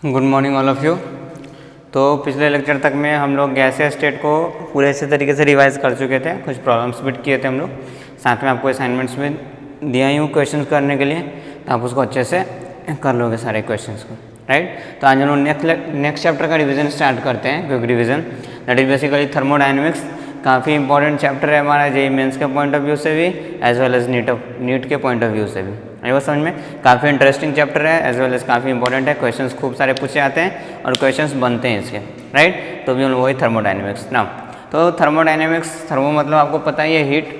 Good morning all of you. तो पिछले lecture तक में हम लोग गैसीय स्टेट को पूरे अच्छे तरीके से रिवाइज कर चुके थे, कुछ प्रॉब्लम्स भी किए थे हम लोग, साथ में आपको असाइनमेंट्स में दिया ही हूँ क्वेश्चंस करने के लिए, तो आप उसको अच्छे से कर लोगे सारे क्वेश्चंस को, राइट। तो आज हम लोग नेक्स्ट चैप्टर का रिवीजन स्टार्ट करते हैं, quick revision, that is basically thermodynamics. काफ़ी इंपॉर्टेंट चैप्टर है हमारा जेईई मेंस के पॉइंट ऑफ व्यू से भी एज वेल एज नीट के पॉइंट ऑफ व्यू से भी। आई बात समझ में? काफ़ी इंटरेस्टिंग चैप्टर है एज वेल एज काफ़ी इंपॉर्टेंट है, क्वेश्चंस खूब सारे पूछे आते हैं और क्वेश्चंस बनते हैं इसके, राइट। तो भी हम लोग वही थर्मोडायनेमिक्स ना। तो थर्मोडायनेमिक्स, थर्मो मतलब आपको पता ही है हीट,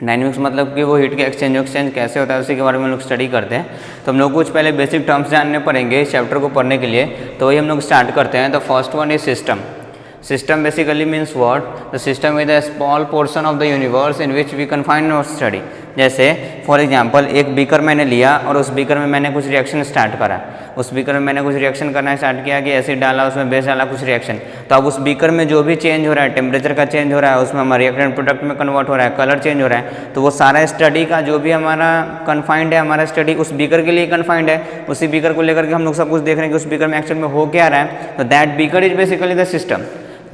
डायनेमिक्स मतलब कि वो हीट के एक्सचेंज कैसे होता है उसी के बारे में हम लोग स्टडी करते हैं। तो हम लोग कुछ पहले बेसिक टर्म्स जानने पड़ेंगे इस चैप्टर को पढ़ने के लिए, तो वही हम लोग स्टार्ट करते हैं। The first one is system. System basically means what? The system is a small portion of the universe in which we confine our study. जैसे फॉर एग्जांपल एक बीकर मैंने लिया और उस बीकर में मैंने कुछ रिएक्शन स्टार्ट करा, उस बीकर में मैंने कुछ रिएक्शन करना स्टार्ट किया कि एसिड डाला, उसमें बेस डाला, कुछ रिएक्शन। तो अब उस बीकर में जो भी चेंज हो रहा है, टेम्परेचर का चेंज हो रहा है, उसमें हमारा रिएक्टेंट प्रोडक्ट में कन्वर्ट हो रहा है, कलर चेंज हो रहा है, तो वो सारा स्टडी का जो भी हमारा कन्फाइंड है, हमारा स्टडी उस बीकर के लिए कन्फाइंड है, उसी बीकर को लेकर के हम लोग सब कुछ देख रहे हैं कि उस बीकर में एक्चुअल में हो क्या रहा है। तो that beaker is basically the system.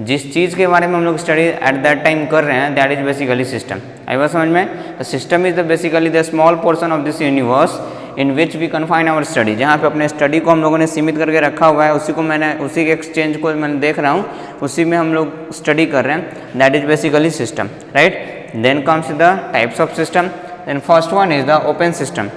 जिस चीज़ के बारे में हम लोग स्टडी एट दैट टाइम कर रहे हैं दैट इज बेसिकली सिस्टम। आई बात समझ में? The system is the basically the small portion of this universe in which we confine our study. जहाँ पे अपने स्टडी को हम लोगों ने सीमित करके रखा हुआ है, उसी के एक्सचेंज को मैं देख रहा हूँ, उसी में हम लोग स्टडी कर रहे हैं, that is basically system, right. Then comes the types of system. Then first one is the open system.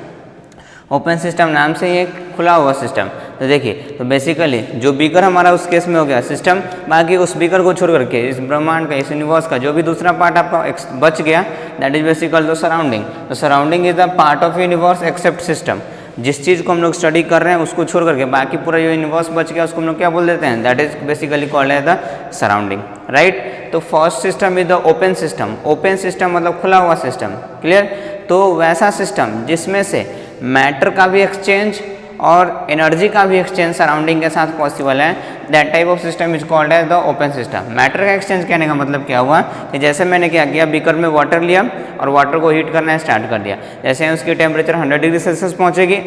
Open system नाम से ये खुला हुआ सिस्टम। तो देखिए, तो बेसिकली जो बीकर हमारा उस केस में हो गया सिस्टम, बाकी उस बीकर को छोड़ करके इस ब्रह्मांड का, इस यूनिवर्स का जो भी दूसरा पार्ट आपका बच गया that is basical the surrounding. तो surrounding is the part of universe except system. जिस चीज़ को हम लोग स्टडी कर रहे हैं उसको छोड़ करके बाकी पूरा जो यूनिवर्स बच गया उसको हम लोग क्या बोल देते हैं? That is basically called as the surrounding, right. तो first system is the open system. Open system मतलब खुला हुआ सिस्टम, क्लियर। तो वैसा सिस्टम जिसमें से मैटर का भी एक्सचेंज और एनर्जी का भी एक्सचेंज सराउंडिंग के साथ पॉसिबल है, that type of system is called as the open system. Matter का एक्सचेंज कहने का मतलब क्या हुआ कि जैसे मैंने क्या किया, बीकर में वाटर लिया और वाटर को हीट करना स्टार्ट कर दिया, जैसे उसकी टेम्परेचर 100 डिग्री सेल्सियस पहुँचेगी,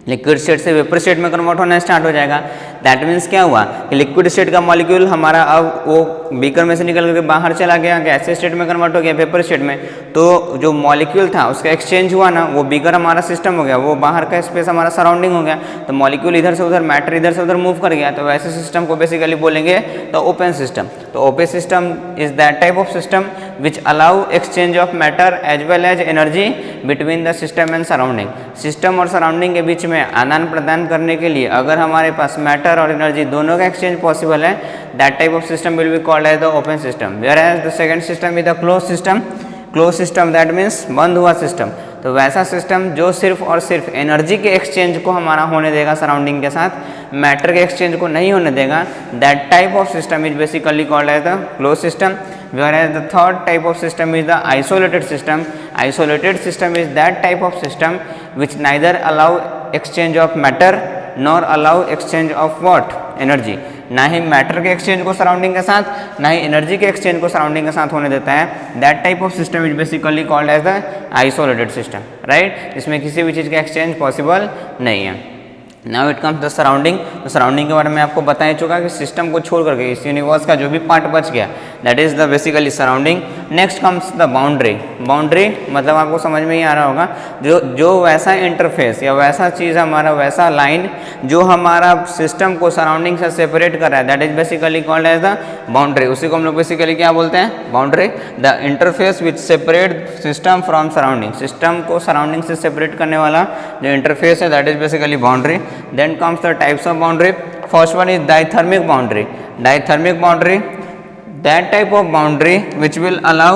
लिक्विड स्टेट से वेपर स्टेट में कन्वर्ट होना स्टार्ट हो जाएगा। दैट मीन्स क्या हुआ कि लिक्विड स्टेट का मॉलिक्यूल हमारा अब वो बीकर में से निकल करके बाहर चला गया, गैसीय स्टेट में कन्वर्ट हो गया, वेपर स्टेट में। तो जो मॉलिक्यूल था उसका एक्सचेंज हुआ ना, वो बीकर हमारा सिस्टम हो गया, वो बाहर का स्पेस हमारा सराउंडिंग हो गया। तो मॉलिक्यूल इधर से उधर, मैटर इधर से उधर मूव कर गया, तो वैसे सिस्टम को बेसिकली बोलेंगे तो ओपन सिस्टम। तो open system is that type of system which allow exchange of matter as well as energy between the system and surrounding. System और सराउंडिंग के बीच में आदान प्रदान करने के लिए अगर हमारे पास मैटर और एनर्जी दोनों का एक्सचेंज पॉसिबल है, that type of system will be called as the open system. Whereas the second system is the close system. Close system that means बंद हुआ सिस्टम। तो वैसा सिस्टम जो सिर्फ और सिर्फ एनर्जी के एक्सचेंज को हमारा होने देगा सराउंडिंग के साथ, मैटर के एक्सचेंज को नहीं होने देगा, that type of system is basically called as the close system. Whereas the third type of system is the isolated system. Isolated system is that type of system which neither allow exchange of matter nor allow exchange of what? Energy. ना ही matter के exchange को surrounding के साथ, ना ही energy के exchange को सराउंडिंग के साथ होने देता है। That type of system is basically called as the isolated system, right. इसमें किसी भी चीज़ का एक्सचेंज पॉसिबल नहीं है। Now it comes the surrounding. तो सराउंडिंग के बारे में आपको बता ही चुका कि सिस्टम को छोड़ करके इस यूनिवर्स का जो भी पार्ट बच गया that is the basically surrounding. Next comes the boundary. Boundary मतलब आपको समझ में ही आ रहा होगा, जो वैसा इंटरफेस या वैसा चीज़ हमारा, वैसा लाइन जो हमारा सिस्टम को सराउंडिंग से सेपरेट कर रहा है, that is basically called as the boundary. उसी को हम लोग बेसिकली क्या बोलते हैं? Boundary. The interface which separate system from surrounding. System को सराउंडिंग से सेपरेट करने वाला जो इंटरफेस है that is basically boundary. Then comes the types of boundary. First one is dithermic boundary. Dithermic boundary, that type of boundary which will allow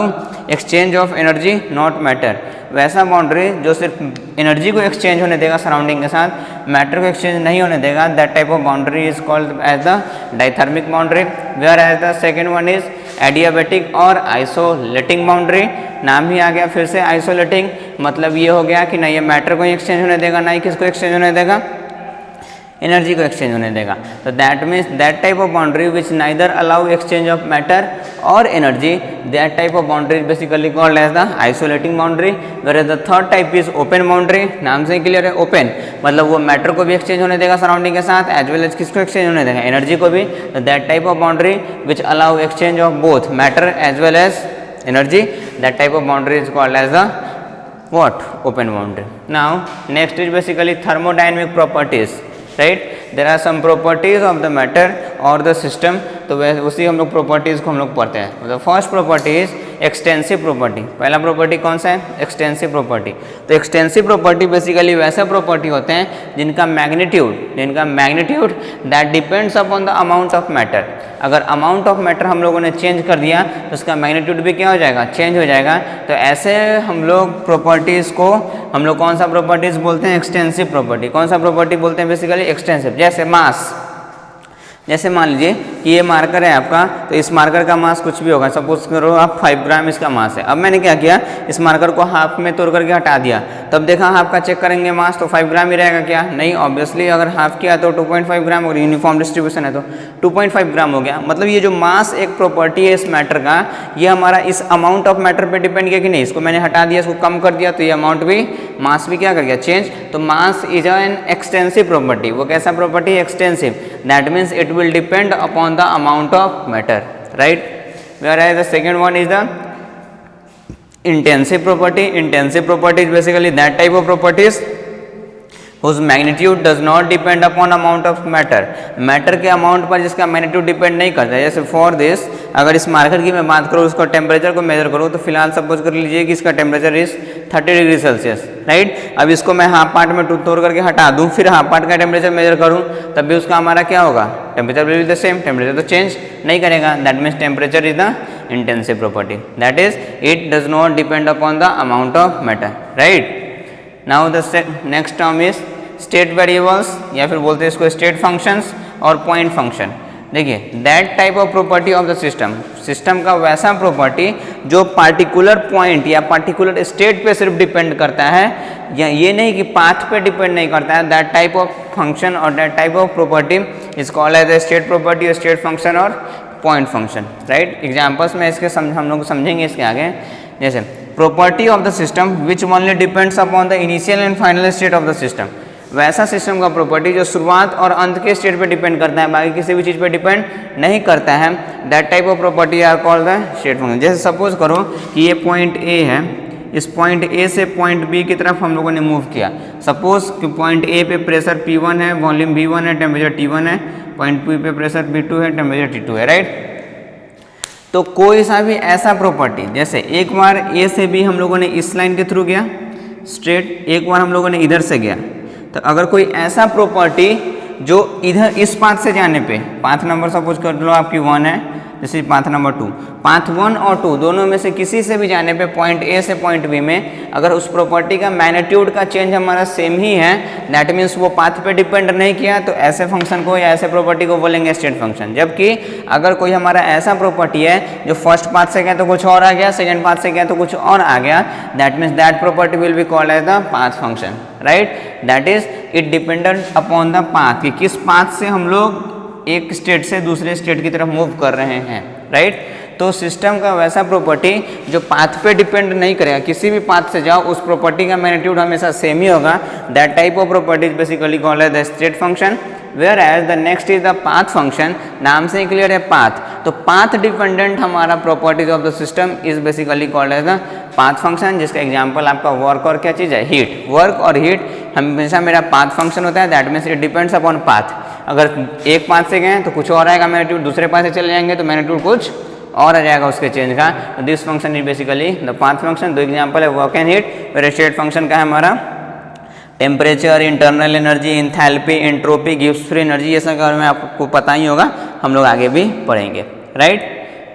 exchange of energy not matter. वैसा boundary जो सिर्फ energy को exchange होने देगा surrounding के साथ, matter को exchange नहीं होने देगा, that type of boundary is called as the diathermic boundary. Whereas the second one is adiabatic और आइसोलेटिंग बाउंड्री। नाम ही आ गया फिर से आइसोलेटिंग, मतलब ये हो गया कि ना ये मैटर को एक्सचेंज होने देगा, ना ही किसको एक्सचेंज होने देगा, एनर्जी को एक्सचेंज होने देगा। तो that means that type of boundary which neither allow exchange of matter or energy, that type of boundary is basically called as the isolating boundary, whereas the third type is open boundary. नाम से clear है, open मतलब वो matter को भी exchange होने देगा surrounding के साथ, एज वेल एज किसको एक्सचेंज होने देगा, एनर्जी को भी. That type of boundary which allow exchange of both matter as well as energy, that type of boundary is called as the what, open boundary. Now next is basically thermodynamic properties, right? There are some properties of the matter or the system, तो वैसे उसी हम लोग properties को हम लोग पढ़ते हैं. The first property is extensive property. पहला प्रॉपर्टी कौन सा है, एक्सटेंसिव प्रॉपर्टी. तो एक्सटेंसिव प्रॉपर्टी बेसिकली वैसे प्रॉपर्टी होते हैं जिनका magnitude that depends upon the amount of matter. अगर अमाउंट ऑफ मैटर हम लोगों ने चेंज कर दिया तो उसका मैग्नीट्यूड भी क्या हो जाएगा, चेंज हो जाएगा. तो ऐसे हम लोग प्रॉपर्टीज़ को हम लोग कौन सा प्रॉपर्टीज़ बोलते हैं, एक्सटेंसिव प्रॉपर्टी. कौन सा प्रॉपर्टी बोलते हैं बेसिकली, एक्सटेंसिव. जैसे मास, जैसे मान लीजिए कि ये मार्कर है आपका, तो इस मार्कर का मास कुछ भी होगा, सपोज करो आप 5 ग्राम इसका मास है. अब मैंने क्या किया, इस मार्कर को हाफ में तोड़ करके हटा दिया, तब देखा हाफ का चेक करेंगे मास तो 5 ग्राम ही रहेगा क्या, नहीं. ऑब्वियसली अगर हाफ किया तो 2.5 ग्राम, और यूनिफॉर्म डिस्ट्रीब्यूशन है तो 2.5 ग्राम हो गया. मतलब ये जो मास एक प्रॉपर्टी है इस मैटर का, ये हमारा इस अमाउंट ऑफ मैटर पे डिपेंड किया कि नहीं. इसको मैंने हटा दिया, इसको कम कर दिया, तो ये अमाउंट भी, मास भी क्या कर गया, चेंज. तो mass is an extensive property. वो कैसा property, extensive. That means it will depend upon the amount of matter, right? Whereas the second one is the intensive property. Intensive property is basically that type of properties whose magnitude does not depend upon amount of matter. Matter के amount पर जिसका magnitude depend नहीं करता है. जैसे for this, अगर इस marker की मैं बात करूँ, उसका टेम्परेचर को मेजर करूँ, तो फिलहाल सपोज कर लीजिए कि इसका temperature is 30 degree Celsius, right. अब इसको मैं हाफ पार्ट में तोड़ करके हटा दूँ, फिर हाफ पार्ट का टेम्परेचर मेजर करूँ, तब भी उसका हमारा क्या होगा, temperature will be the same. Temperature तो चेंज नहीं करेगा. That means temperature is the intensive property. That is it does not depend upon the amount of matter, right. Now the next term is state variables, या फिर बोलते हैं इसको state functions और point function. देखिए, that type of property of the system, system का वैसा property जो पार्टिकुलर पॉइंट या पार्टिकुलर स्टेट पे सिर्फ डिपेंड करता है, या ये नहीं कि पाथ पे डिपेंड नहीं करता है. दैट टाइप ऑफ फंक्शन और that type of property is called as a state property, state function और पॉइंट फंक्शन, राइट. एग्जाम्पल्स में इसके हम लोग समझेंगे इसके आगे. जैसे property of the system which only depends upon the initial and final state of the system. वैसा सिस्टम का प्रॉपर्टी जो शुरुआत और अंत के स्टेट पे डिपेंड करता है, बाकी किसी भी चीज़ पे डिपेंड नहीं करता है. That type of property are called the state function. जैसे सपोज करो कि ये पॉइंट ए है, इस पॉइंट ए से पॉइंट बी की तरफ हम लोगों ने मूव किया. सपोज कि पॉइंट ए पे प्रेशर P1 है, वॉल्यूम V1 है, टेम्परेचर T1 है. पॉइंट बी पे प्रेशर P2 है, टेम्परेचर T2 है, राइट. तो कोई सा भी ऐसा प्रॉपर्टी, जैसे एक बार ए से बी हम लोगों ने इस लाइन के थ्रू गया स्ट्रेट, एक बार हम लोगों ने इधर से गया. तो अगर कोई ऐसा प्रॉपर्टी जो इधर इस पाथ से जाने पे, पाथ नंबर सपोज कर लो आपकी 1 है, जैसे पाथ नंबर 2, पाथ 1 और 2 दोनों में से किसी से भी जाने पे पॉइंट ए से पॉइंट बी में अगर उस प्रॉपर्टी का मैग्नीट्यूड का चेंज हमारा सेम ही है, दैट मीन्स वो पाथ पे डिपेंड नहीं किया, तो ऐसे फंक्शन को या ऐसे प्रॉपर्टी को बोलेंगे स्टेट फंक्शन. जबकि अगर कोई हमारा ऐसा प्रॉपर्टी है जो फर्स्ट पाथ से गया तो कुछ और आ गया, सेकेंड पाथ से गया तो कुछ और आ गया, that means that property will be called as the path function, right. That is it dependent upon the path, कि किस पाथ से हम लोग एक स्टेट से दूसरे स्टेट की तरफ मूव कर रहे हैं, राइट. तो सिस्टम का वैसा प्रॉपर्टी जो पाथ पे डिपेंड नहीं करेगा, किसी भी पाथ से जाओ उस प्रॉपर्टी का मैग्नीट्यूड हमेशा सेम ही होगा. That type of property is basically called as the state function. Whereas the next is the path function. नाम से ही क्लियर है पाथ, तो पाथ डिपेंडेंट हमारा properties of the system is basically called as the path function. जिसका example आपका work और क्या चीज़ है, हीट. वर्क और हीट हमेशा मेरा पाथ फंक्शन होता है. That means it depends upon path. अगर एक पाथ से गए तो कुछ और आएगा मैग्नीट्यूड, दूसरे पाथ से चले जाएंगे तो मैग्नीट्यूड कुछ और आ जाएगा उसके चेंज का. This function is basically the path function. दो एग्जांपल है वर्क एंड हीट. फिर स्टेट फंक्शन का है हमारा temperature, internal energy, enthalpy, entropy, Gibbs free energy. ये सब के बारे में आपको पता ही होगा, हम लोग आगे भी पढ़ेंगे, राइट.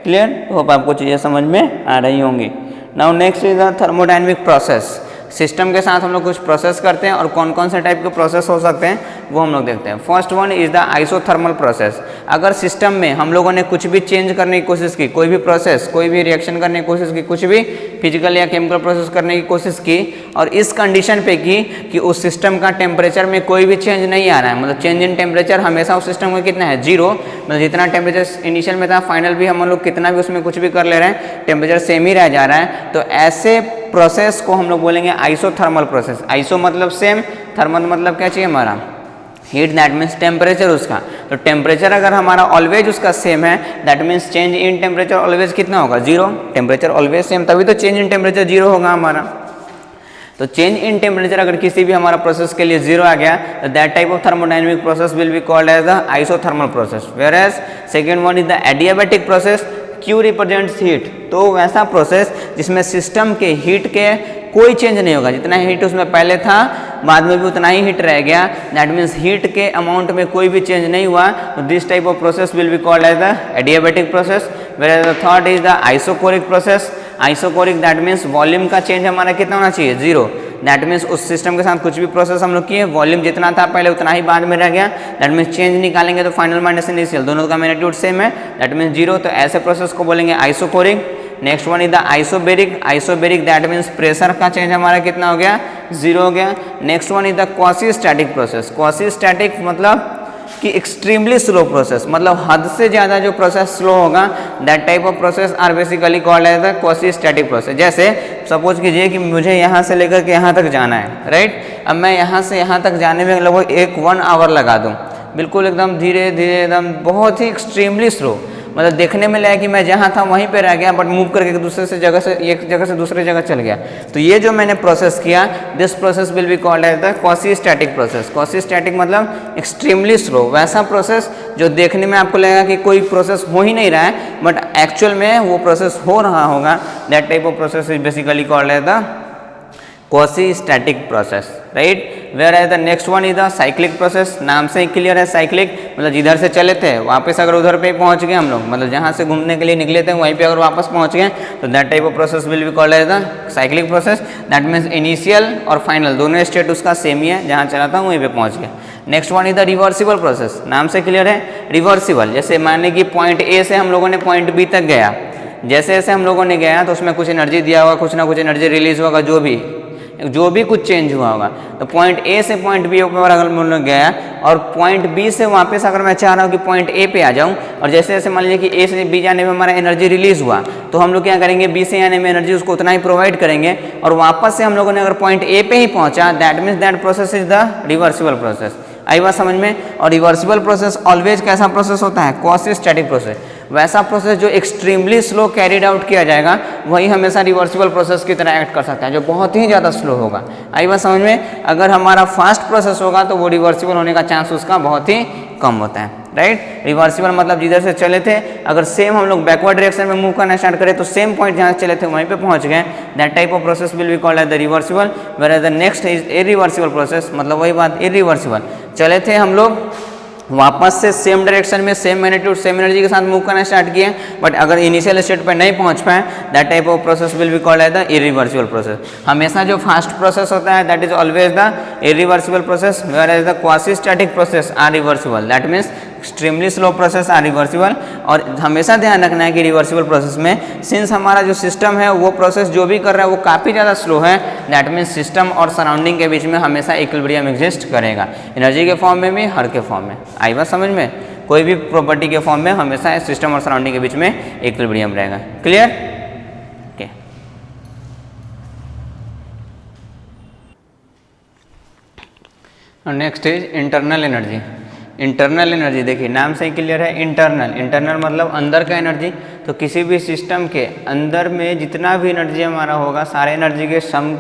क्लियर. तो होप आपको चीज़ें समझ में आ रही होंगी. Now next is the thermodynamic process. System के साथ हम लोग कुछ प्रोसेस करते हैं और कौन कौन से टाइप के प्रोसेस हो सकते हैं वो हम लोग देखते हैं। First one is the isothermal process. अगर सिस्टम में हम लोगों ने कुछ भी चेंज करने की कोशिश की, कोई भी प्रोसेस, कोई भी रिएक्शन करने की कोशिश की, कुछ भी फिजिकल या केमिकल प्रोसेस करने की कोशिश की और इस कंडीशन पे की कि उस सिस्टम का टेम्परेचर में कोई भी चेंज नहीं आ रहा है, मतलब चेंज इन टेम्परेचर हमेशा उस सिस्टम में कितना है, 0, मतलब जितना टेम्परेचर इनिशियल में था फाइनल भी हम लोग कितना भी उसमें कुछ भी कर ले रहे हैं टेम्परेचर सेम ही रह जा रहा है, तो ऐसे प्रोसेस को हम लोग बोलेंगे आइसोथर्मल प्रोसेस। आइसो मतलब सेम, थर्मल मतलब क्या चाहिए हमारा, हीट, दैट मीन्स टेम्परेचर उसका। तो टेम्परेचर अगर हमारा ऑलवेज उसका सेम है that means change in temperature always कितना होगा, 0। टेम्परेचर ऑलवेज सेम तभी तो चेंज इन टेम्परेचर 0 होगा हमारा। तो चेंज इन टेम्परेचर अगर किसी भी हमारा प्रोसेस के लिए 0 आ गया तो that type of thermodynamic process will be called as the isothermal process. Whereas second one is the adiabatic process. Q represents heat, तो वैसा प्रोसेस जिसमें सिस्टम के हीट के कोई चेंज नहीं होगा, जितना हीट उसमें पहले था बाद में भी उतना ही हीट रह गया, दैट मीन्स हीट के अमाउंट में कोई भी चेंज नहीं हुआ, तो this type of process will be called as the adiabatic process. Where the third is the isochoric process. Isochoric that means volume का चेंज हमारा कितना होना चाहिए, 0। दैट मीन्स उस सिस्टम के साथ कुछ भी प्रोसेस हम लोग किए, वॉल्यूम जितना था पहले उतना ही बाद में रह गया, दैट मीन्स चेंज निकालेंगे तो फाइनल माइनस इनिशियल दोनों का मैग्नीट्यूड सेम है, दैट मीन्स 0। तो ऐसे प्रोसेस को बोलेंगे isochoric. Next one is the isobaric. Isobaric that means pressure का चेंज हमारा कितना हो गया, 0 हो गया। Next one is the quasi static process. Quasi static मतलब कि एक्सट्रीमली स्लो प्रोसेस, मतलब हद से ज़्यादा जो प्रोसेस स्लो होगा that type of process are basically called as the quasi static process. जैसे सपोज कीजिए कि मुझे यहाँ से लेकर के यहाँ तक जाना है, राइट। अब मैं यहाँ से यहाँ तक जाने में लगभग 1 आवर लगा दूँ, बिल्कुल एकदम धीरे धीरे, एकदम बहुत ही एक्सट्रीमली स्लो, मतलब देखने में लगा कि मैं जहाँ था वहीं पे रह गया बट मूव करके दूसरे से जगह से एक जगह से दूसरी जगह चल गया। तो ये जो मैंने प्रोसेस किया this process will be called as the quasi static process. Quasi static मतलब एक्सट्रीमली स्लो, वैसा प्रोसेस जो देखने में आपको लगेगा कि कोई प्रोसेस हो ही नहीं रहा है बट एक्चुअल में वो प्रोसेस हो रहा होगा, that type of process is basically called as the quasi static process, right. Whereas the next one is the cyclic process. नाम से ही क्लियर है, साइक्लिक मतलब जिधर से चले थे वापस अगर उधर पे पहुंच गए हम लोग, मतलब जहां से घूमने के लिए निकले थे वहीं पे अगर वापस पहुंच गए तो that type of process will be called as the cyclic process. That means initial और फाइनल दोनों स्टेट उसका सेम ही है, जहाँ चला था वहीं पे पहुँच गया। Next one is the reversible process. नाम से क्लियर है, रिवर्सिबल। जैसे मान ली कि पॉइंट ए से हम लोगों ने पॉइंट बी तक गया, जैसे जैसे हम लोगों ने गया तो उसमें कुछ एनर्जी दिया होगा, कुछ ना कुछ एनर्जी रिलीज होगा, जो भी कुछ चेंज हुआ होगा। तो पॉइंट ए से पॉइंट बी पर अगर हम लोग गया और पॉइंट बी से वापस अगर मैं चाह रहा हूँ कि पॉइंट ए पे आ जाऊँ और जैसे जैसे मान लीजिए कि ए से बी जाने में हमारा एनर्जी रिलीज हुआ तो हम लोग क्या करेंगे, बी से आने में एनर्जी उसको उतना ही प्रोवाइड करेंगे और वापस से हम लोगों ने अगर पॉइंट ए पे ही पहुँचा that means that process is the reversible process. आई बात समझ में। और रिवर्सिबल प्रोसेस ऑलवेज कैसा प्रोसेस होता है, क्वासी स्टैटिक प्रोसेस। वैसा प्रोसेस जो एक्सट्रीमली स्लो कैरिड आउट किया जाएगा वही हमेशा रिवर्सिबल प्रोसेस की तरह एक्ट कर सकता है, जो बहुत ही ज़्यादा स्लो होगा। आई बात समझ में। अगर हमारा फास्ट प्रोसेस होगा तो वो रिवर्सिबल होने का चांस उसका बहुत ही कम होता है, राइट। रिवर्सिबल मतलब जिधर से चले थे अगर सेम हम लोग बैकवर्ड डायरेक्शन में मूव करना स्टार्ट करें तो सेम पॉइंट जहाँ चले थे वहीं पे पहुँच गए, that type of process will be called as the reversible. Whereas the next is irreversible process, मतलब वही बात, इरिवर्सिबल। चले थे हम लोग वापस से सेम डायरेक्शन में सेम मैग्नीट्यूड सेम एनर्जी के साथ मूव करना स्टार्ट किए बट अगर इनिशियल स्टेट पर नहीं पहुंच पाए that type of process will be called as the irreversible process. हमेशा जो फास्ट प्रोसेस होता है that is always the irreversible process, whereas the quasi static process are reversible, that means extremely slow process are reversible. और हमेशा ध्यान रखना है कि रिवर्सिबल प्रोसेस में सिंस हमारा जो सिस्टम है वो प्रोसेस जो भी कर रहा है वो काफ़ी ज़्यादा स्लो है, दैट मीन्स सिस्टम और सराउंडिंग के बीच में हमेशा इक्विलिब्रियम एग्जिस्ट करेगा, एनर्जी के फॉर्म में भी हर के फॉर्म में। आई बात समझ में। कोई भी प्रॉपर्टी के फॉर्म में हमेशा सिस्टम और सराउंडिंग के बीच में इक्विलिब्रियम रहेगा। Clear, okay. Next is internal energy. Internal energy देखिए नाम से ही क्लियर है, इंटरनल। इंटरनल मतलब अंदर का एनर्जी। तो किसी भी सिस्टम के अंदर में जितना भी एनर्जी हमारा होगा सारे एनर्जी के सम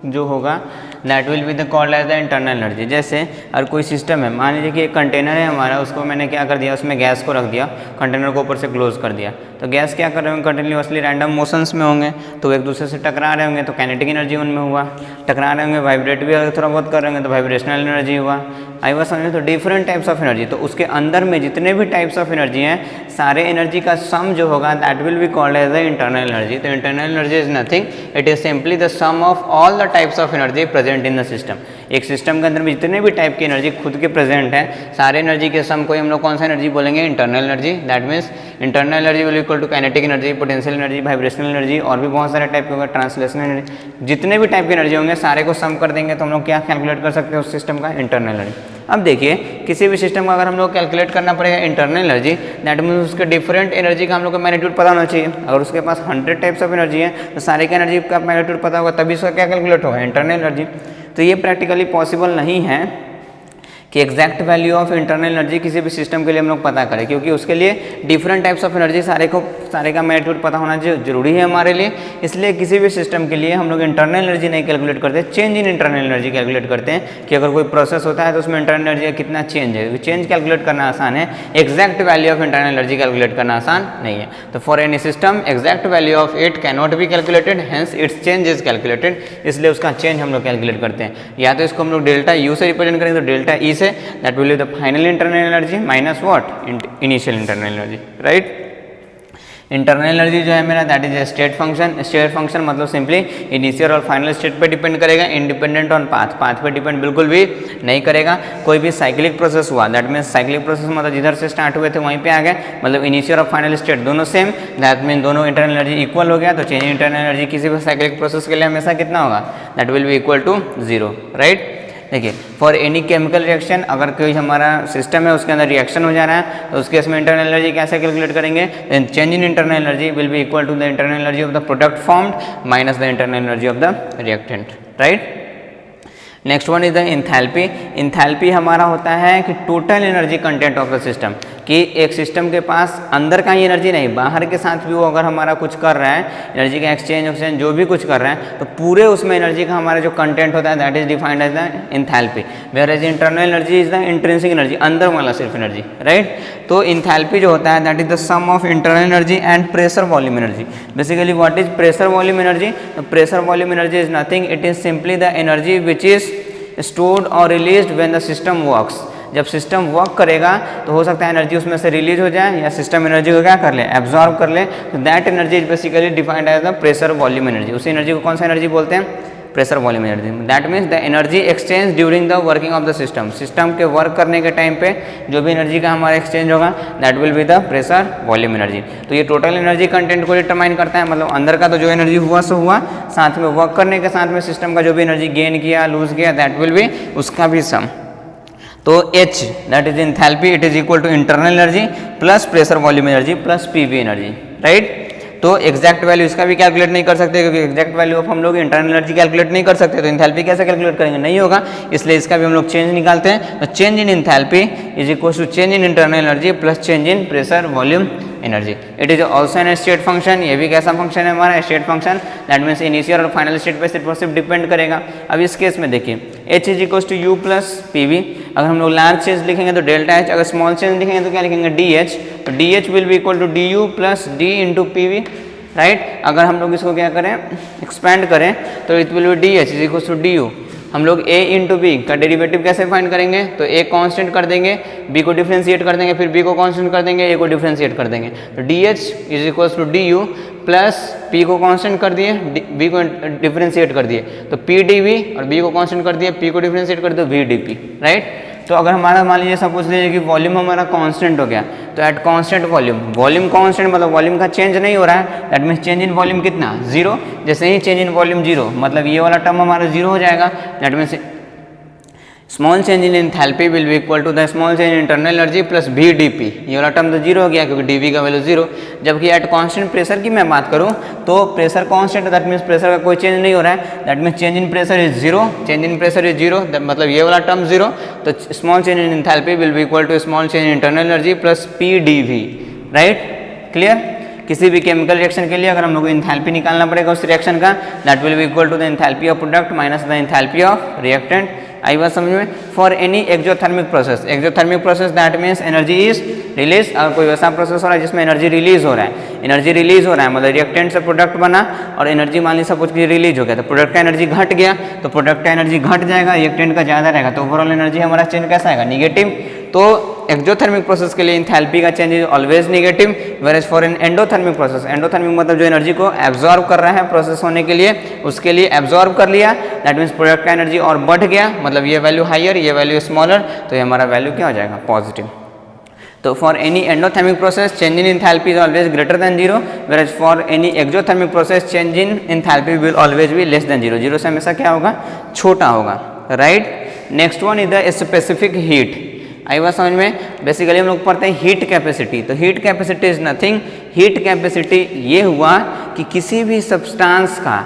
जो होगा that will be the called as the internal energy. जैसे अगर कोई सिस्टम है, मान लीजिए कि एक कंटेनर है हमारा, उसको मैंने क्या कर दिया, उसमें गैस को रख दिया, कंटेनर को ऊपर से क्लोज कर दिया, तो गैस क्या कर रहे होंगे, कंटिन्यूसली रैंडम मोशंस में होंगे, तो एक दूसरे से टकरा रहे होंगे, तो काइनेटिक एनर्जी उनमें हुआ। टकरा रहे होंगे, वाइब्रेट भी अगर थोड़ा बहुत कर रहे होंगे तो वाइब्रेशनल एनर्जी हुआ। आई बात समझ में? तो डिफरेंट टाइप्स ऑफ एनर्जी, तो उसके अंदर में जितने भी टाइप्स ऑफ एनर्जी हैं, सारे एनर्जी का सम जो होगा that will be called as the internal energy. तो internal energy is nothing, it is simply the sum of all the types of energy present in the system. एक system के अंदर में जितने भी टाइप की एनर्जी खुद के प्रेजेंट है, सारे एनर्जी के सम को हम लोग कौन सा एनर्जी बोलेंगे, internal energy. That means internal energy will equal to kinetic energy, potential energy, vibrational energy, और भी बहुत सारे टाइप के होगा, ट्रांसलेशनल एनर्जी, जितने भी टाइप के एनर्जी होंगे सारे को सम कर देंगे तो हम लोग क्या कैलकुलेट कर सकते हैं उस सिस्टम का, इंटरनल एनर्जी। अब देखिए किसी भी सिस्टम का अगर हम लोग कैलकुलेट करना पड़ेगा इंटरनल एनर्जी, दैट मीन्स उसके डिफरेंट एनर्जी का हम लोग को मैग्नीट्यूड पता होना चाहिए। अगर उसके पास 100 टाइप्स ऑफ एनर्जी है तो सारे का एनर्जी का मैग्नीट्यूड पता होगा, तभी उसका क्या कैलकुलेट होगा, इंटरनल एनर्जी। तो ये प्रैक्टिकली पॉसिबल नहीं है कि exact value of internal energy किसी भी सिस्टम के लिए हम लोग पता करें, क्योंकि उसके लिए डिफरेंट टाइप्स ऑफ एनर्जी सारे का मैग्नीट्यूड पता होना जरूरी है हमारे लिए। इसलिए किसी भी सिस्टम के लिए हम लोग इंटरनल एनर्जी नहीं कैलकुलेट करते, change in internal energy calculate करते हैं कि अगर कोई प्रोसेस होता है तो उसमें इंटरनल एनर्जी का कितना चेंज है। चेंज कैलकुलेट करना आसान है, exact value of internal energy calculate करना आसान नहीं है। तो for any system exact value of it can not be calculated, hence it's change is calculated. इसलिए उसका चेंज हम लोग कैलकुलेट करते हैं, या तो इसको हम लोग डेल्टा यू से रिप्रेजेंट करेंगे, तो डेल्टा ई से, that will be the final internal energy minus what, initial internal energy, right. Internal energy जो है मेरा that is state function. State function मतलब सिंपली इनिशियल और फाइनल स्टेट पे डिपेंड करेगा, इंडिपेंडेंट ऑन पाथ, पाथ पे depend बिल्कुल भी नहीं करेगा। कोई भी साइक्लिक प्रोसेस हुआ, दैट मीन्स साइक्लिक प्रोसेस मतलब जिधर से स्टार्ट हुए थे वहीं पे आ गए, मतलब इनिशियल और फाइनल स्टेट दोनों सेम, दैट मीन दोनों इंटरनल एनर्जी इक्वल हो गया। तो चेंज इंटरनल एनर्जी किसी भी साइक्लिक प्रोसेस के लिए हमेशा कितना होगा, that will be equal to 0, right. देखिए फॉर एनी केमिकल रिएक्शन, अगर कोई हमारा सिस्टम है उसके अंदर रिएक्शन हो जा रहा है तो उसके इसमें इंटरनल एनर्जी कैसे कैलकुलेट करेंगे, then change in internal energy will be equal to the internal energy of the product formed minus the internal energy of the reactant, right. Next one is the enthalpy. Enthalpy हमारा होता है कि total energy content of the system, कि एक system के पास अंदर का ही energy नहीं, बाहर के साथ भी वो अगर हमारा कुछ कर रहा है, एनर्जी का एक्सचेंज जो भी कुछ कर रहा है, तो पूरे उसमें एनर्जी का हमारा जो कंटेंट होता है that is defined as the enthalpy. Whereas internal energy is the intrinsic energy, अंदर वाला सिर्फ एनर्जी, राइट। तो इंथैल्पी जो होता है that is the sum of internal energy and pressure volume energy. Basically what is pressure volume energy, pressure volume energy is nothing, it is simply the energy which is stored or released when the system works। जब system work करेगा तो हो सकता है energy उसमें से release हो जाए या सिस्टम एनर्जी को क्या कर ले, एब्जॉर्ब कर ले। तो that energy is basically defined as the pressure volume energy. उसी एनर्जी को कौन सा एनर्जी बोलते हैं, pressure volume energy. That means the energy exchange during the working of the system, system के वर्क करने के टाइम पे जो भी एनर्जी का हमारा एक्सचेंज होगा that will be the pressure volume energy. तो ये टोटल एनर्जी कंटेंट को डिटरमाइन करता है, मतलब अंदर का तो जो एनर्जी हुआ सो हुआ, साथ में वर्क करने के साथ में सिस्टम का जो भी एनर्जी गेन किया लूज किया दैट विल बी उसका भी सम। तो H that is enthalpy, it is equal to internal energy plus pressure volume energy plus PV energy, right. तो एग्जैक्ट वैल्यू इसका भी कैलकुलेट नहीं कर सकते, क्योंकि एग्जैक्ट वैल्यू ऑफ हम लोग इंटरनल एनर्जी कैलकुलेट नहीं कर सकते, तो इंथैल्पी कैसे कैलकुलेट करेंगे, नहीं होगा। इसलिए इसका भी हम लोग चेंज निकालते हैं। तो change in enthalpy is equal to change in internal energy plus change in pressure volume energy. It is also an state function, ये भी कैसा फंक्शन है हमारा, state function. That means initial और फाइनल स्टेट पे सिर्फ डिपेंड करेगा। अब इस केस में देखिए H is equal to U plus PV। अगर हम लोग लार्ज चेंज लिखेंगे तो डेल्टा H, अगर स्मॉल चेंज लिखेंगे तो क्या लिखेंगे DH। तो DH will be equal to DU plus D into PV, right. अगर हम लोग इसको क्या करें, एक्सपेंड करें तो it will be DH is equal to DU। हम लोग A इंटू बी का डेरिवेटिव कैसे फाइंड करेंगे, तो A कांस्टेंट कर देंगे, B को डिफरेंशिएट कर देंगे, फिर B को कांस्टेंट कर देंगे, A को डिफरेंशिएट कर देंगे। तो DH is equal to DU plus P को कांस्टेंट कर दिए, B को डिफरेंशिएट कर दिए, तो PdV, और B को कांस्टेंट कर दिए, P को डिफरेंशिएट कर दिए, VdP, राइट। तो अगर हमारा मान लीजिए सपोज लीजिए कि वॉल्यूम हमारा कांस्टेंट हो गया, तो eight constant volume, volume constant मतलब वॉल्यूम का चेंज नहीं हो रहा है, that means change in volume कितना, 0। जैसे ही चेंज इन वॉल्यूम 0 मतलब ये वाला टर्म हमारा 0 हो जाएगा, that means small change in enthalpy will be equal to the small change in internal energy plus VdP। ये वाला टर्म तो 0 हो गया क्योंकि dV का वैल्यू 0। जबकि एट कांस्टेंट प्रेशर की मैं बात करूं तो pressure constant, that means pressure का कोई चेंज नहीं हो रहा है, that means change in pressure is 0, change in pressure is 0, मतलब ये वाला टर्म 0। तो small change in enthalpy will be equal to small change in internal energy plus PdV, right, clear. किसी भी केमिकल रिएक्शन के लिए अगर हम लोग को इंथैल्पी निकालना पड़ेगा उस रिएक्शन का, that will be equal to the enthalpy of product minus the enthalpy of reactant. आई बात समझ में। For any exothermic process that means energy is release. अगर कोई वैसा प्रोसेस हो रहा है जिसमें एनर्जी रिलीज हो रहा है, मतलब रिएक्टेंट से प्रोडक्ट बना और एनर्जी मान ली सपोज कि रिलीज हो गया, तो प्रोडक्ट का एनर्जी घट गया, तो प्रोडक्ट का एनर्जी घट जाएगा, रिएक्टेंट का ज़्यादा रहेगा, तो ओवरऑल एनर्जी हमारा चेंज कैसा आएगा, निगेटिव। तो एक्सोथर्मिक प्रोसेस के लिए इंथैल्पी का change is always negative, whereas for an endothermic process, endothermic मतलब जो एनर्जी को एब्जॉर्ब कर रहा है प्रोसेस होने के लिए, उसके लिए एब्जॉर्ब कर लिया, दैट मीन्स प्रोडक्ट का एनर्जी और बढ़ गया, मतलब ये वैल्यू हायर ये वैल्यू स्मॉलर, तो ये हमारा वैल्यू क्या हो जाएगा, पॉजिटिव। तो for any endothermic process change in enthalpy is always greater than zero, whereas for any exothermic process change in enthalpy will always be less than zero, zero से हमेशा क्या होगा, छोटा होगा, right. Next one is the specific heat. आई बात समझ में। Basically हम लोग पढ़ते हैं हीट कैपेसिटी, तो heat capacity is nothing, heat capacity ये हुआ कि किसी भी सब्सटेंस का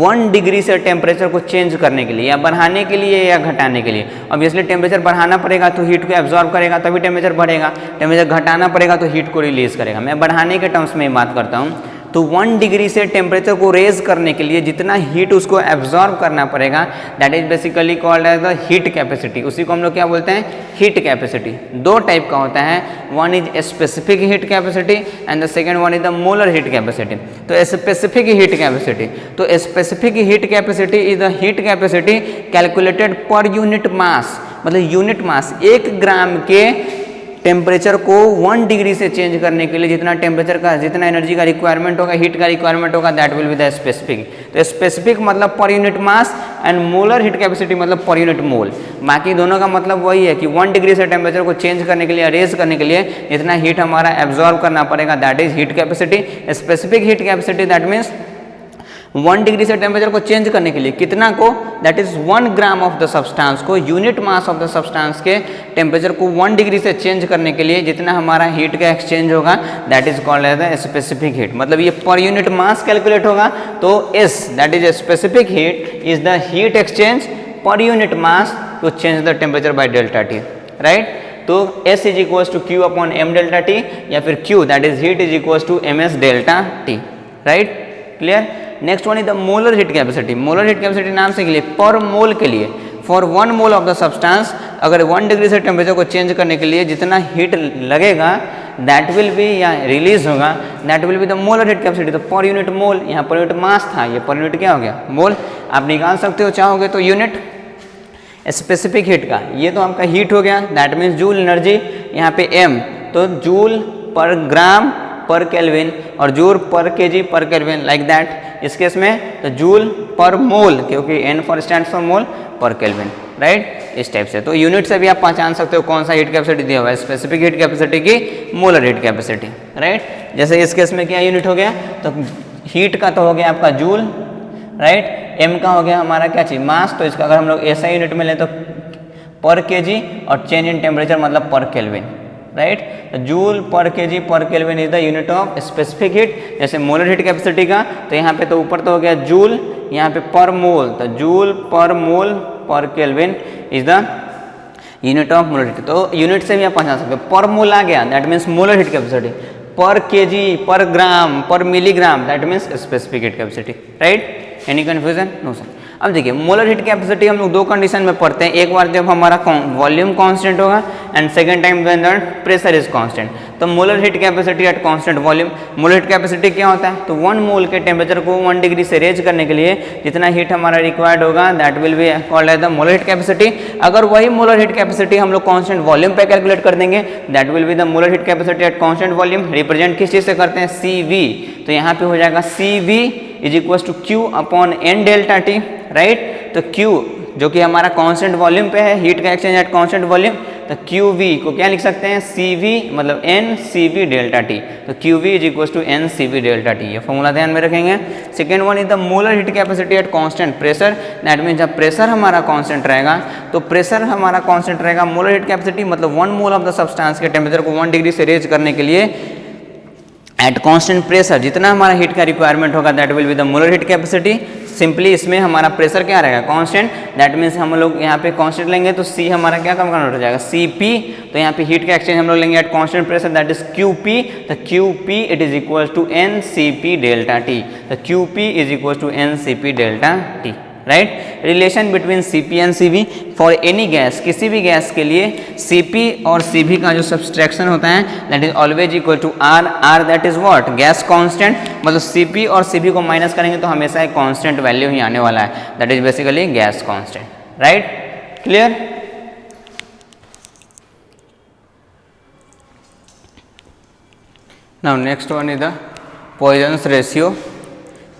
1 डिग्री से टेम्परेचर को चेंज करने के लिए या बढ़ाने के लिए या घटाने के लिए, ऑब्वियसली टेम्परेचर बढ़ाना पड़ेगा तो हीट को एब्जॉर्ब करेगा तभी टेम्परेचर बढ़ेगा, टेम्परेचर घटाना पड़ेगा तो हीट को रिलीज करेगा। मैं बढ़ाने के टर्म्स में बात करता हूँ, तो 1 डिग्री से टेम्परेचर को रेज करने के लिए जितना हीट उसको एब्जॉर्ब करना पड़ेगा, that is basically called as the heat capacity. उसी को हम लोग क्या बोलते हैं, हीट कैपेसिटी। दो टाइप का होता है, one is specific heat capacity and the second one is the molar heat capacity. तो स्पेसिफिक हीट कैपेसिटी, तो specific heat capacity is the heat capacity calculated पर यूनिट मास, मतलब यूनिट मास 1 ग्राम के temperature को 1 डिग्री से चेंज करने के लिए जितना टेम्परेचर का, जितना एनर्जी का रिक्वायरमेंट होगा, हीट का रिक्वायरमेंट होगा, that will be the specific. तो स्पेसिफिक मतलब पर unit mass and molar heat capacity मतलब पर यूनिट मोल। बाकी दोनों का मतलब वही है कि 1 डिग्री से टेम्परेचर को चेंज करने के लिए, रेज करने के लिए जितना हीट हमारा एब्जॉर्ब करना पड़ेगा, that is heat capacity. Specific heat capacity that means 1 degree से टेम्परेचर को चेंज करने के लिए कितना को, that is 1 gram of the substance को, unit mass of the substance के टेम्परेचर को 1 डिग्री से चेंज करने के लिए जितना हमारा हीट का एक्सचेंज होगा, that is called as the specific heat. मतलब ये पर यूनिट मास कैलकुलेट होगा, तो S that is specific heat is the heat exchange per unit mass to change the temperature by delta T, right. तो S is equals to Q upon M delta T, या फिर Q that is heat is equals to MS delta T, right, clear. Next one is the molar heat capacity. Molar heat capacity नाम से के लिए पर मोल के लिए, for 1 mole of the substance, अगर 1 डिग्री से टेम्परेचर को चेंज करने के लिए जितना हीट लगेगा, दैट विल बी या रिलीज होगा, that will be the molar heat capacity. तो पर यूनिट मोल, यहाँ पर यूनिट मास था, ये पर यूनिट क्या हो गया, मोल। आप निकाल सकते हो चाहोगे तो यूनिट स्पेसिफिक हीट का, ये तो आपका हीट हो गया, दैट मीन्स जूल एनर्जी, यहाँ पे M तो जूल पर ग्राम पर केल्विन और जूल पर केजी पर केल्विन, लाइक दैट। इस केस में तो जूल पर मोल, क्योंकि N फॉर स्टैंड्स फॉर मोल पर केल्विन, राइट, इस टाइप से। तो यूनिट से भी आप पहचान सकते हो कौन सा हीट कैपेसिटी दिया हुआ है, स्पेसिफिक हीट कैपेसिटी की मोलर हीट कैपेसिटी, राइट। जैसे इस केस में क्या यूनिट हो गया, तो हीट का तो हो गया आपका जूल, राइट, M का हो गया हमारा क्या चीज, मास। तो इसका अगर हम लोग ऐसा यूनिट में लें तो पर केजी, और चेंज इन टेम्परेचर मतलब पर केल्विन, राइट। जूल पर केजी पर kelvin is the unit of specific heat. जैसे मोलर हीट कैपेसिटी का, तो यहाँ पे तो ऊपर तो हो गया जूल, यहाँ पे पर मोल, तो जूल पर मोल पर kelvin is the unit of molar heat. तो यूनिट से भी आप पहचान सकते हो, पर मोल आ गया that means molar heat capacity, per KG per gram per milligram that means specific heat capacity, right. Any confusion, no sir. अब देखिए मोलर हीट कैपेसिटी हम लोग दो कंडीशन में पढ़ते हैं, एक बार जब हमारा वॉल्यूम कांस्टेंट होगा and second time when the pressure is constant. तो molar heat capacity at constant volume, molar heat capacity क्या होता है, तो 1 मोल के टेम्परेचर को 1 डिग्री से रेज करने के लिए जितना हीट हमारा रिक्वायर्ड होगा, that will be called as the molar heat capacity. अगर वही मोलर हीट कैपेसिटी हम लोग कांस्टेंट वॉल्यूम पे कैलकुलेट कर देंगे, that will be the molar heat capacity at constant volume. Represent किस चीज से करते हैं, CV, तो यहाँ पे हो जाएगा CV is equal to Q upon N delta T, right. तो Q जो कि हमारा कांस्टेंट वॉल्यूम पे है, हीट का एक्सचेंज एट कांस्टेंट वॉल्यूम, तो QV को क्या लिख सकते हैं, CV मतलब NCV डेल्टा टी। तो QV is equal to NCV delta T, ये फॉर्मूला ध्यान में रखेंगे। Second one is the molar heat capacity at constant pressure, that mean जब प्रेशर हमारा कांस्टेंट रहेगा, तो प्रेशर हमारा कांस्टेंट रहेगा, मोलर हीट कैपेसिटी मतलब 1 मोल ऑफ द सब्सटेंस के टेम्परेचर को 1 डिग्री से रेज करने के लिए एट कांस्टेंट प्रेशर जितना हमारा हीट का रिक्वायरमेंट होगा that will be the molar heat capacity. Simply इसमें हमारा प्रेशर क्या रहेगा कांस्टेंट, दैट मीन्स हम लोग यहाँ पे कांस्टेंट लेंगे तो सी हमारा क्या कम कन्वर्ट हो जाएगा Cp, तो यहाँ पे हीट का एक्सचेंज हम लोग लेंगे at constant pressure that is Qp, तो Qp it is equal to NCp delta T, तो Qp is equal to NCp delta T, right. Relation between Cp and Cv for any gas, किसी भी gas के लिए Cp और Cv का जो subtraction होता है that is always equal to R that is what gas constant, मतलब Cp और Cv को माइनस करेंगे तो हमेशा एक कांस्टेंट वैल्यू ही आने वाला है that is basically gas constant, right, clear. Now next one is the Poisson's ratio.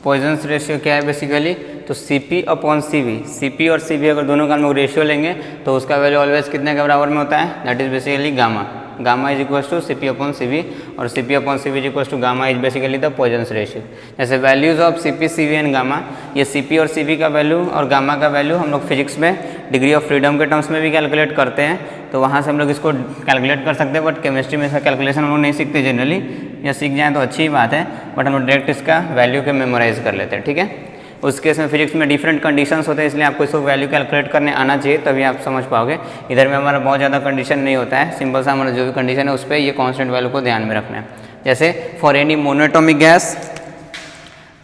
Poisson's ratio क्या है बेसिकली, तो Cp अपॉन Cv, Cp और Cv अगर दोनों का हम लोग रेशियो लेंगे तो उसका वैल्यू ऑलवेज कितने के बराबर में होता है, that is basically gamma, gamma is equal to Cp upon Cv, और Cp upon Cv is equal to gamma is basically the Poisson's ratio. जैसे values of Cp, Cv and gamma, ये Cp और Cv का value और gamma का वैल्यू हम लोग फिजिक्स में डिग्री ऑफ फ्रीडम के टर्म्स में भी कैलकुलेट करते हैं, तो वहाँ से हम लोग इसको कैलकुलेट कर सकते हैं, बट केमिस्ट्री में इसका कैलकुलेशन हम लोग नहीं सीखते जनरली, या सीख जाएँ तो अच्छी बात है, बट हम लोग डायरेक्ट इसका वैल्यू के मेमोराइज कर लेते हैं, ठीक है। उस केस में फिजिक्स में डिफरेंट कंडीशंस होते हैं, इसलिए आपको इसको वैल्यू कैलकुलेट करने आना चाहिए, तभी आप समझ पाओगे। इधर में हमारा बहुत ज़्यादा कंडीशन नहीं होता है, सिंपल सा हमारा जो भी कंडीशन है उस पर ये कांस्टेंट वैल्यू को ध्यान में रखना है। जैसे for any monoatomic gas,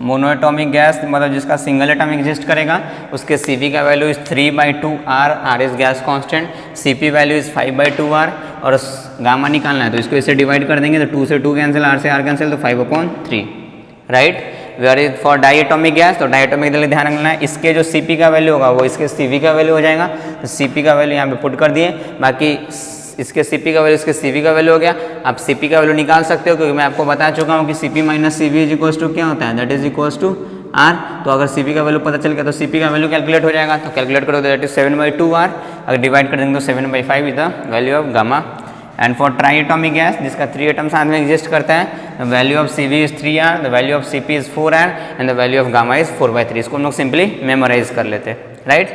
monoatomic gas मतलब जिसका सिंगल एटम एग्जिस्ट करेगा, उसके Cv का value is 3/2 R is gas constant, Cp value is 5/2 R, और गामा निकालना है तो इसको इससे डिवाइड कर देंगे तो 2 से 2 कैंसिल, R से R कैंसिल, तो 5/3, right. Where is for diatomic gas, तो डाईएटॉमिक के लिए ध्यान रखना है, इसके जो Cp का वैल्यू होगा वो इसके Cv का वैल्यू हो जाएगा, तो Cp का वैल्यू यहाँ पे पुट कर दिए, बाकी इसके Cp का वैल्यू इसके Cv का वैल्यू हो गया। आप Cp का वैल्यू निकाल सकते हो क्योंकि मैं आपको बता चुका हूँ कि Cp minus Cv is equals to क्या होता है, that is equals to R, तो अगर Cp का वैल्यू पता चल गया तो Cp का वैल्यू कैलकुलेट हो जाएगा, तो कैलकुलेट करोगे दैट इज 7/2 R, अगर डिवाइड कर देंगे तो 7/5 is the value of gamma. And for triatomic gas जिसका 3 एटम साथ में एग्जिस्ट करता है, the value of Cv is 3R, the value of Cp is 4R and the value of gamma is 4/3, इसको हम लोग सिंपली मेमोराइज कर लेते हैं, right.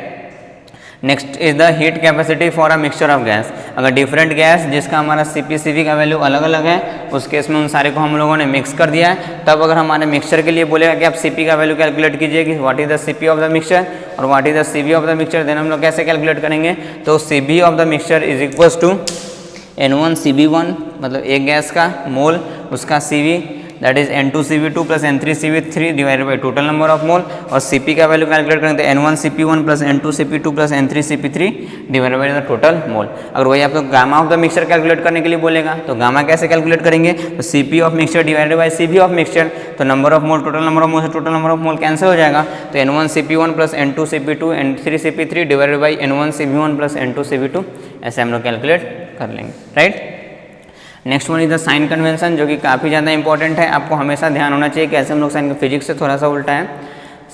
Next is the heat capacity for a mixture of gas. अगर different gas जिसका हमारा Cp Cv का वैल्यू अलग अलग है, उस केस में उन सारे को हम लोगों ने मिक्स कर दिया है, तब अगर हमारे मिक्सचर के लिए बोलेगा कि आप Cp का वैल्यू कैलकुलेट कीजिए कि what is the Cp of the mixture और what is the Cv of the mixture, then हम लोग कैसे कैलकुलेट करेंगे, तो Cv of the mixture is equals to N1Cv1, मतलब एक गैस का मोल उसका Cv that is N2Cv2 plus N3Cv3 divided by total number of mole, और Cp का वैल्यू कैलकुलेट करेंगे तो N1Cp1 plus N2Cp2 plus N3Cp3 divided by the total mole. अगर वही आपको gamma of the mixture calculate करने के लिए बोलेगा तो गामा कैसे कैलकुलेट करेंगे, तो Cp of mixture divided by Cv of mixture, तो number of mole total number of mole से total number of mole cancel हो जाएगा, तो N1Cp1 plus N2Cp2 N3Cp3 divided by N1Cv1 plus N2Cv2, ऐसे हम लोग कैलकुलेट कर लेंगे, right. Next one is the sign convention, जो कि काफ़ी ज़्यादा इंपॉर्टेंट है, आपको हमेशा ध्यान होना चाहिए कि ऐसे हम लोग साइन फिजिक्स से थोड़ा सा उल्टा है।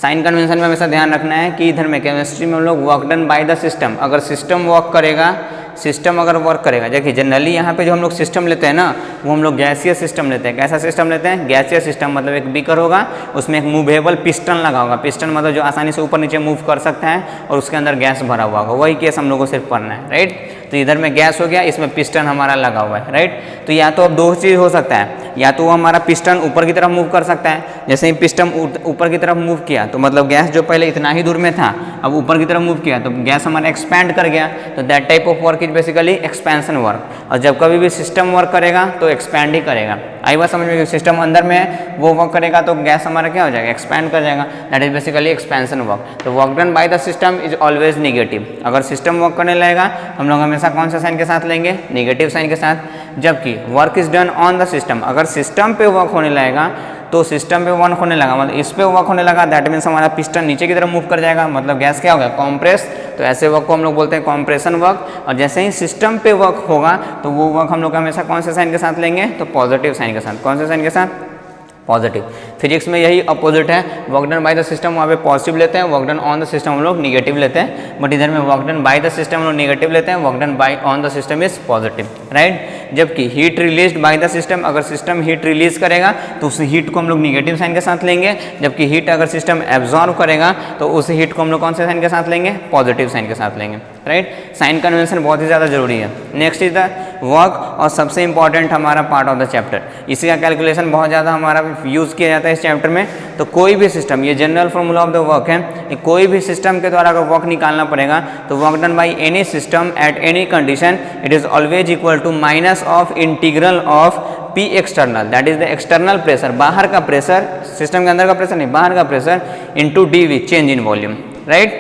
साइन कन्वेंशन में हमेशा ध्यान रखना है कि इधर में केमिस्ट्री में हम लोग work done by the system, अगर सिस्टम वर्क करेगा, सिस्टम अगर वर्क करेगा, देखिए जनरली यहाँ पे जो हम लोग सिस्टम लेते हैं ना, वो हम लोग गैसीय सिस्टम लेते हैं। कैसा सिस्टम लेते हैं, गैसीय सिस्टम, मतलब एक बीकर होगा, उसमें एक मूवेबल पिस्टन लगा होगा, पिस्टन मतलब जो आसानी से ऊपर नीचे मूव कर सकता है और उसके अंदर गैस भरा हुआ होगा, वही केस हम लोग को सिर्फ पढ़ना है, राइट। तो इधर में गैस हो गया, इसमें पिस्टन हमारा लगा हुआ है, राइट। तो या तो अब दो चीज़ हो सकता है, या तो वो हमारा पिस्टन ऊपर की तरफ मूव कर सकता है, जैसे ही पिस्टन ऊपर की तरफ मूव किया तो मतलब गैस जो पहले इतना ही दूर में था अब ऊपर की तरफ मूव किया तो गैस हमारा एक्सपैंड कर गया, तो that type of work is basically expansion work. और जब कभी भी सिस्टम वर्क करेगा तो एक्सपैंड ही करेगा, आई बात समझ में, सिस्टम अंदर में है वो वर्क करेगा तो गैस हमारा क्या हो जाएगा, एक्सपैंड कर जाएगा, that is basically expansion work. तो work done by the system is always negative, अगर सिस्टम वर्क करने लगेगा हम लोग हमेशा कौन सा साइन के साथ लेंगे, निगेटिव साइन के साथ। जबकि work is done on the system, अगर सिस्टम पे वर्क होने लगेगा तो सिस्टम पे वर्क होने लगा मतलब इस पे वर्क होने लगा, दैट मीन्स हमारा पिस्टन नीचे की तरफ मूव कर जाएगा, मतलब गैस क्या होगा, कॉम्प्रेस। तो ऐसे वर्क को हम लोग बोलते हैं कॉम्प्रेशन वर्क। और जैसे ही सिस्टम पे वर्क होगा तो वो वर्क हम लोग हमेशा कौन से साइन के साथ लेंगे, तो पॉजिटिव साइन के साथ। कौन से साइन के साथ, पॉजिटिव। फिजिक्स में यही अपोजिट है, work done by the system वहाँ पे पॉजिटिव लेते हैं, work done on the system हम लोग निगेटिव लेते हैं, बट इधर में work done by the system हम लोग निगेटिव लेते हैं, work done by on the system is positive, right. जबकि heat released by the system, अगर सिस्टम हीट रिलीज करेगा तो उस हीट को हम लोग निगेटिव साइन के साथ लेंगे, जबकि हीट अगर सिस्टम एब्जॉर्व करेगा तो उस हीट को हम लोग कौन से साइन के साथ लेंगे, पॉजिटिव साइन के साथ लेंगे, राइट। साइन कन्वेंशन बहुत ही ज़्यादा जरूरी है। नेक्स्ट इज द वर्क और सबसे इंपॉर्टेंट हमारा पार्ट ऑफ द चैप्टर। इसी का कैलकुलेशन बहुत ज़्यादा हमारा यूज़ किया जाता है इस चैप्टर में। तो कोई भी सिस्टम, ये general formula of the work है, कोई भी सिस्टम के द्वारा अगर वर्क निकालना पड़ेगा तो work done by any system at any condition it is always equal to minus of integral of P external, that is the external pressure, बाहर का प्रेशर, सिस्टम के अंदर का प्रेशर नहीं, बाहर का pressure, into dV, change in volume, right.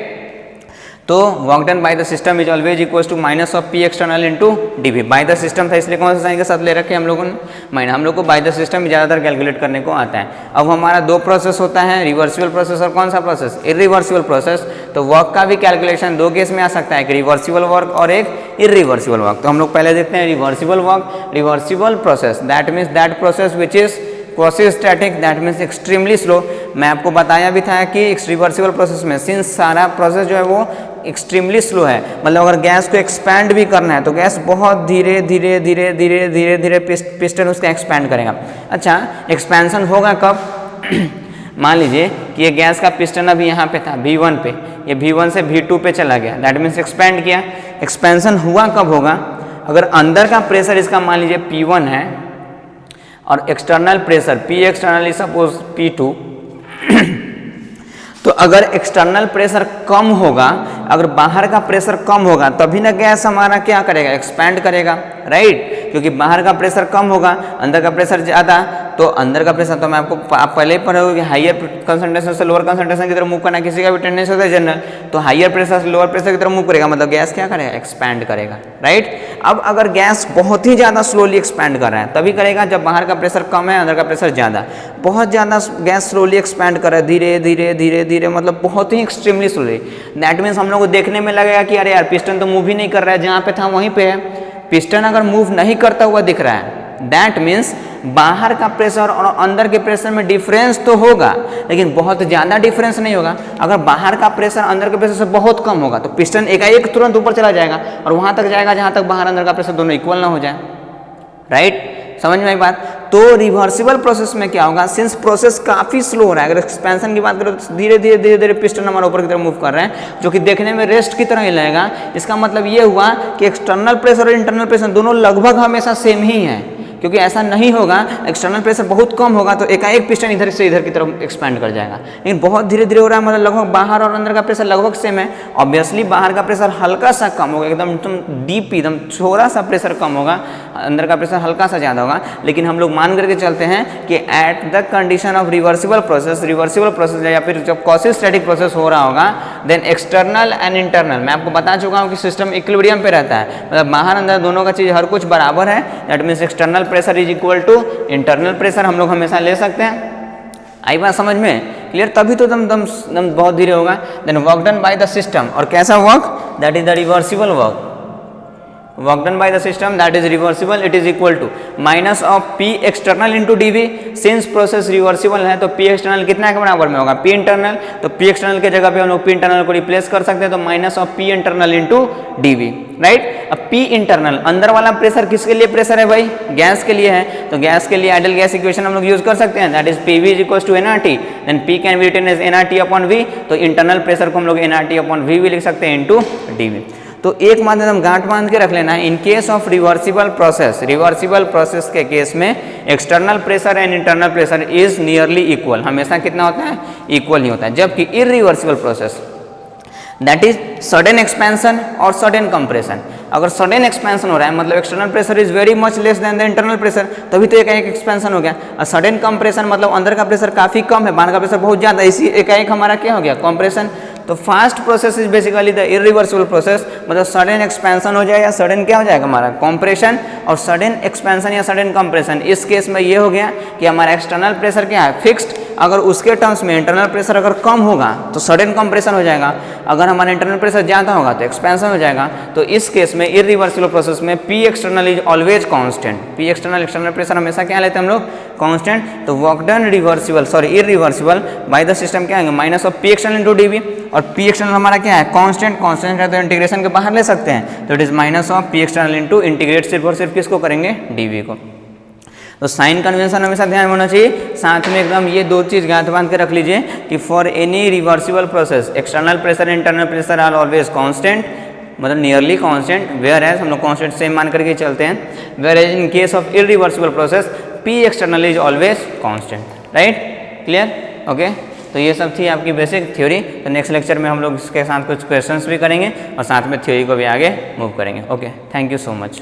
तो work done by the system is always equal to minus of P external into dV. By the system था इसलिए कौन सा साइन के साथ ले रखे हम लोगों ने, माइनस। हम लोग को बाय द सिस्टम ज़्यादातर कैलकुलेट करने को आता है। अब हमारा दो प्रोसेस होता है, रिवर्सिबल प्रोसेस और कौन सा प्रोसेस, इरिवर्सिबल प्रोसेस। तो वर्क का भी कैलकुलेशन दो केस में आ सकता है, एक रिवर्सिबल वर्क और एक इरिवर्सिबल वर्क। तो हम लोग पहले देखते हैं reversible work. Reversible process that means that process which is quasi-static, that means extremely slow. मैं आपको बताया भी था कि रिवर्सिबल प्रोसेस में सिंस सारा प्रोसेस जो है वो एक्सट्रीमली स्लो है, मतलब अगर गैस को एक्सपैंड भी करना है तो गैस बहुत धीरे धीरे धीरे धीरे धीरे धीरे पिस्टन उसका एक्सपैंड करेगा। अच्छा, एक्सपेंशन होगा कब? मान लीजिए कि ये गैस का पिस्टन अभी यहाँ पे था V1 पे, ये V1 से V2 पे चला गया, दैट मीन्स एक्सपैंड किया। एक्सपेंशन हुआ कब होगा? अगर अंदर का प्रेशर इसका मान लीजिए P1 है और external pressure P external is suppose P2 तो अगर एक्सटर्नल प्रेशर कम होगा, अगर बाहर का प्रेशर कम होगा तभी ना गैस हमारा क्या करेगा, एक्सपैंड करेगा, राइट। क्योंकि बाहर का प्रेशर कम होगा, अंदर का प्रेशर ज़्यादा, तो अंदर का प्रेशर तो मैं आपको आप पहले ही पढ़े हो कि हाइयर कंसंट्रेशन से लोअर कंसंट्रेशन की तरफ मूव करना किसी का भी टेंडेंसी होता है जनरल, तो हाइयर प्रेशर से लोअर प्रेशर की तरफ मूव करेगा, मतलब गैस क्या करेगा, एक्सपैंड करेगा, राइट। अब अगर गैस बहुत ही ज़्यादा स्लोली एक्सपैंड कर रहा है तभी करेगा जब बाहर का प्रेशर कम है, अंदर का प्रेशर ज़्यादा। बहुत ज़्यादा गैस स्लोली एक्सपैंड कर रहा है, धीरे धीरे धीरे धीरे, मतलब बहुत ही एक्सट्रीमली स्लोली। दैट मीन्स हम लोग को देखने में लगेगा कि अरे यार पिस्टन तो मूव ही नहीं कर रहा है, जहाँ पे था वहीं पे है। पिस्टन अगर मूव नहीं करता हुआ दिख रहा है, दैट मीन्स बाहर का प्रेशर और अंदर के प्रेशर में डिफरेंस तो होगा लेकिन बहुत ज़्यादा डिफरेंस नहीं होगा। अगर बाहर का प्रेशर अंदर के प्रेशर से बहुत कम होगा तो पिस्टन एकाएक तुरंत ऊपर चला जाएगा और वहाँ तक जाएगा जहाँ तक बाहर अंदर का प्रेशर दोनों इक्वल ना हो जाए, राइट। समझ में आई बात? तो रिवर्सिबल प्रोसेस में क्या होगा, सिंस प्रोसेस काफ़ी स्लो हो रहा है, अगर एक्सपेंशन की बात करें तो धीरे धीरे धीरे धीरे पिस्टन हमारे ऊपर की तरफ मूव कर रहे हैं, जो कि देखने में रेस्ट की तरह ही लगेगा। इसका मतलब ये हुआ कि एक्सटर्नल प्रेशर और इंटरनल प्रेशर दोनों लगभग हमेशा सेम ही है, क्योंकि ऐसा नहीं होगा एक्सटर्नल प्रेशर बहुत कम होगा तो एकाएक पिस्टन इधर से इधर की तरफ एक्सपैंड कर जाएगा, लेकिन बहुत धीरे धीरे हो रहा है, मतलब लगभग बाहर और अंदर का प्रेशर लगभग सेम है। ऑब्वियसली बाहर का प्रेशर हल्का सा कम होगा, एकदम डीप, एकदम थोड़ा सा प्रेशर कम होगा, अंदर का प्रेशर हल्का सा ज़्यादा होगा। लेकिन हम लोग मान करके चलते हैं कि at the condition of reversible process या फिर जब क्वासी-स्टैटिक प्रोसेस हो रहा होगा, देन एक्सटर्नल एंड इंटरनल, मैं आपको बता चुका हूँ कि सिस्टम इक्विलिब्रियम पे रहता है, मतलब बाहर अंदर दोनों का चीज़ हर कुछ बराबर है। That means external pressure is equal to internal pressure हम लोग हमेशा ले सकते हैं। आई बात समझ में क्लियर? तभी तो दम दम दम बहुत धीरे होगा। Then work done by the system, और कैसा work, that is the reversible work. Work done by the system that is reversible, it is equal to minus of P external into DV. Since process reversible है तो P external कितना के बराबर में होगा, P internal. तो P external के जगह पे हम लोग पी इंटरनल को रिप्लेस कर सकते हैं, तो minus of P internal into DV, right. अब पी इंटरनल अंदर वाला प्रेशर किसके लिए प्रेशर है भाई, गैस के लिए है, तो गैस के लिए आइडियल गैस इक्वेशन हम लोग यूज कर सकते हैं, that is P V is equal to NRT, then P can be written as NRT upon V. तो इंटरनल प्रेशर को हम लोग एनआरटी अपॉन वी भी लिख सकते हैं इंटू डीवी। तो एक माध्यम हम गांठ बांध के रख लेना है, इन केस ऑफ रिवर्सिबल प्रोसेस के केस में external pressure and internal pressure is nearly equal, हमेशा कितना होता है, इक्वल ही होता है। जबकि irreversible process that is sudden expansion और सडन कंप्रेशन, अगर सडन एक्सपेंशन हो रहा है मतलब external pressure is very much less than the internal pressure, तभी तो एकाएक एक्सपेंशन हो गया। और सडन कंप्रेशन मतलब अंदर का प्रेशर काफ़ी कम है, बाहर का प्रेशर बहुत ज़्यादा, इसी एकाएक हमारा क्या हो गया, कंप्रेशन। तो fast process is basically the irreversible process, मतलब सडन एक्सपेंशन हो जाए या सडन क्या हो जाएगा हमारा कंप्रेशन, और सडन एक्सपेंशन या सडन कंप्रेशन। इस केस में ये हो गया कि हमारा एक्सटर्नल प्रेशर क्या है, फिक्स्ड, अगर उसके टर्म्स में इंटरनल प्रेशर अगर कम होगा तो सडन कंप्रेशन हो जाएगा, अगर हमारा इंटरनल प्रेशर ज़्यादा होगा तो एक्सपेंशन हो जाएगा। तो इस केस में इरिवर्सिबल प्रोसेस में P external is always constant, P external pressure हमेशा क्या लेते हैं हम लोग, कांस्टेंट। तो work done irreversible by the system क्या आएंगे, minus of P external into DV, और पी एक्सटर्नल हमारा क्या है, कांस्टेंट है तो इंटीग्रेशन के बाहर ले सकते हैं, तो it is minus of P external into integrate सिर्फ और सिर्फ किसको करेंगे, डीवी को। तो साइन कन्वेंशन हमेशा ध्यान में होना चाहिए। साथ में एकदम ये दो चीज़ गांठ बांध के रख लीजिए कि for any reversible process external pressure internal pressure are always constant, मतलब नियरली कांस्टेंट, वेयर एज हम लोग कांस्टेंट सेम मान करके चलते हैं, whereas in case of irreversible process P external is always constant, right, clear, okay. तो ये सब थी आपकी बेसिक थ्योरी। तो नेक्स्ट लेक्चर में हम लोग इसके साथ कुछ क्वेश्चंस भी करेंगे और साथ में थ्योरी को भी आगे मूव करेंगे। Okay, thank you so much.